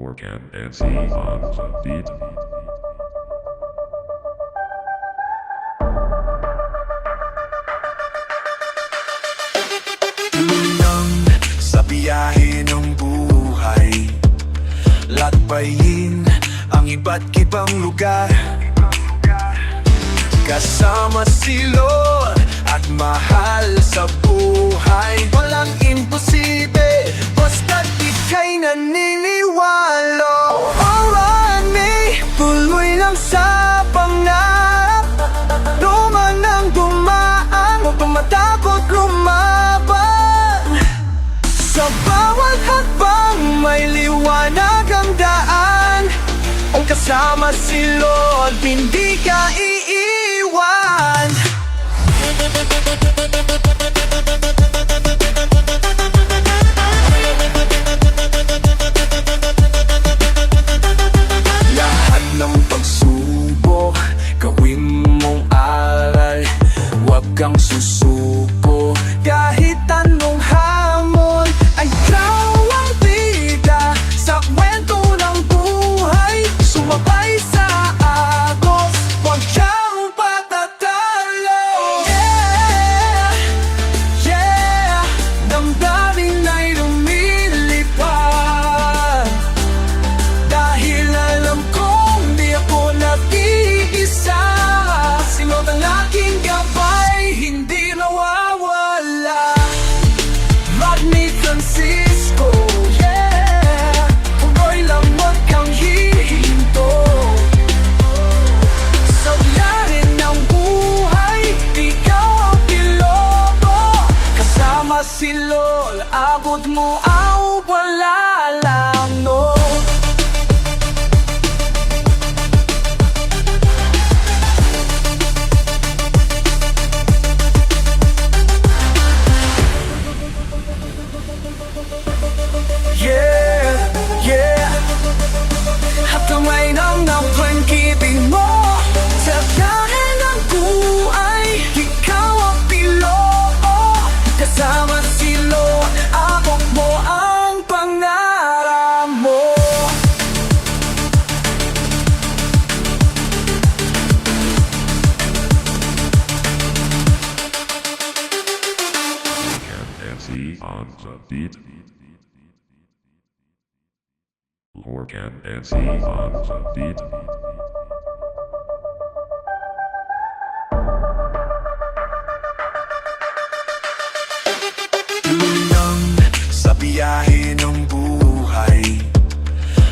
Morgan and C on the beat. Tulong sa biyahe ng buhay, lakbayin ang iba't ibang lugar, kasama si Lord at mahal sa buhay. Walang imposible, basta't ika'y naniniwala. Alright, tuloy lang sa pangarap, duman ang dumaan, huwag kang matakot lumaban. Sa bawat hakbang may liwanag ang daan, kung kasama si Lord, hindi ka iiwan. Lahat ng pagsubok, gawin mong aral, huwag kang susuko. Kahit anong hamon, ay ikaw ang bida sa kwento ng buhay. Sumabay sa agos, huwag kang patatalo. Yeah, yeah, damdamin ay lumilipad, dahil alam kong di ako nag-iisa. Si Lord ang aking gabay, hindi nawawala. Rodney Francisco, yeah, tuloy lang, huwag kang hihinto. Sa biyahe ng buhay, ikaw ang piloto. Kasama si Lord, abot mo ang wala lang, no. Yeah, yeah, at kamay ng pag-ibig mo. Sa biyahe ng buhay, ikaw ang piloto. Kasama si Lord, abot mo ang pangarap mo. Morgan and C on the beat. Morgan and C on the beat. Tulong sa biyahe ng buhay,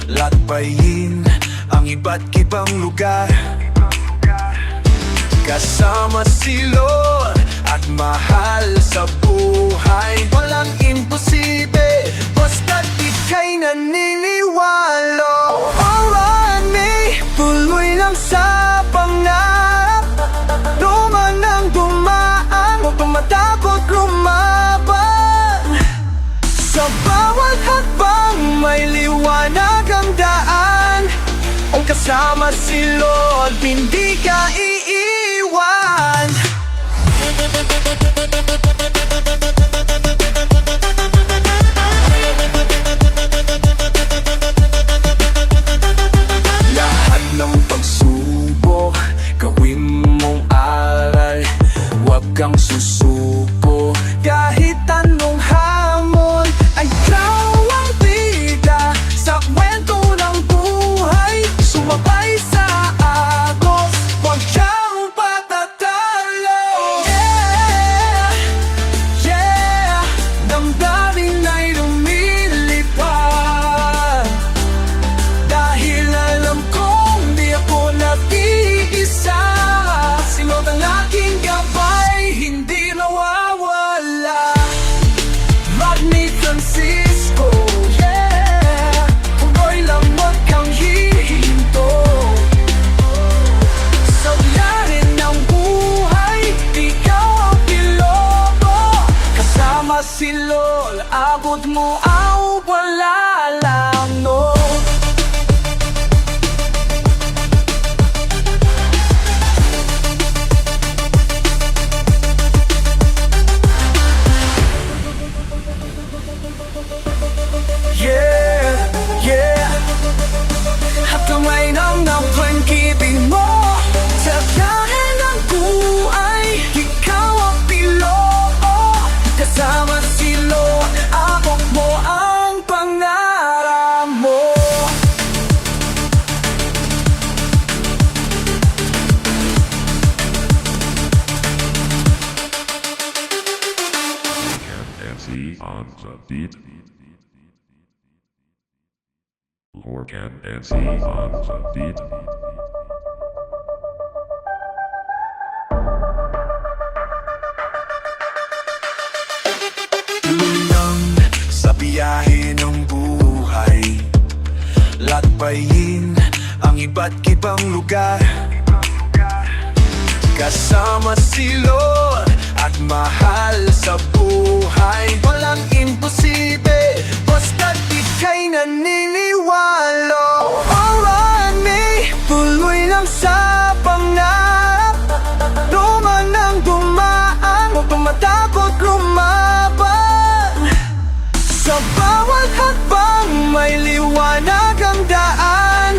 lakbayin ang iba't ibang lugar, kasama si Lord at mahal sa buhay. Walang imposible, basta't ika'y naniniwala. Alright, tuloy lang sa pangarap, duman ang dumaan, huwag kang matakot lumaban. Sa bawat hakbang may liwanag ang daan, kung kasama si Lord, hindi ka iiwan. Lahat ng pagsubok, gawin mong aral, huwag kang susuko. Kahit anong hamon, ay ikaw ang bida sa kwento ng buhay. Sumabay sa agos, huwag kang patatalo. Yeah, beat. Morgan and C on the beat. Tuloy lang sa biyahe ng buhay, lakbayin ang iba't ibang lugar. Kasama si Lord at mahal sa buhay. Walang imposible, basta't ika'y naniniwala. Marami, tuloy lang sa pangarap. Duman ang dumaan, huwag kang matakot lumaban. Sa bawat hakbang may liwanag ang daan.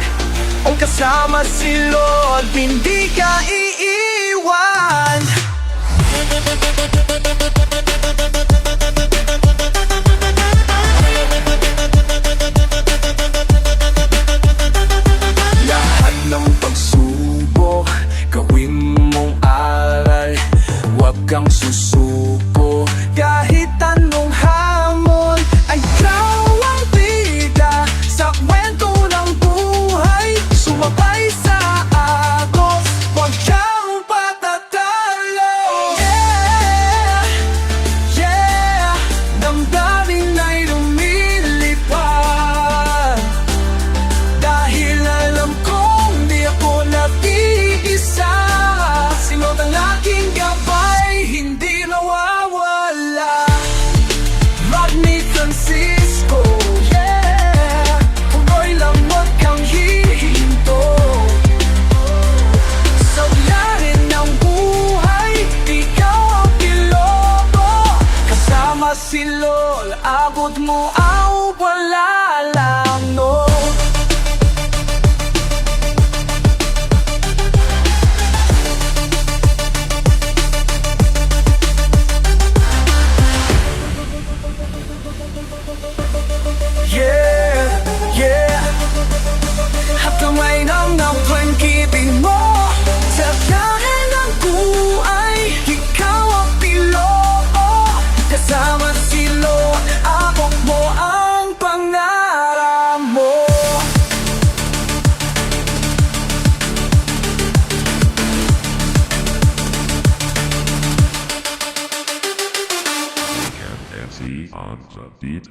Kung kasama si Lord, hindi ka iiwan. Lahat ng pagsubok, gawin mong aral. Huwag kang susuko, kahit anong hamon. Ay ikaw ang bida sa kwento ng buhay. Sumabay sa agos, huwag kang patatalo. Yeah, yeah, damdamin ay lumilipad. Dahil alam kong di ako nag-iisa. Sinod ang aking gabay, hindi nawawala. Magni Francisco, yeah. Tuloy lang, huwag kang hihinto. Sa ularin ng buhay, ikaw ang piloto. Kasama si Lord, abot mo ang wala lang, no. Yeah, yeah. At kamay ng pag-ibig mo, sa dahil ng buhay, ikaw ang piloto. Kasama si Lord, abot mo ang pangarap mo. Morgan and C on the beat.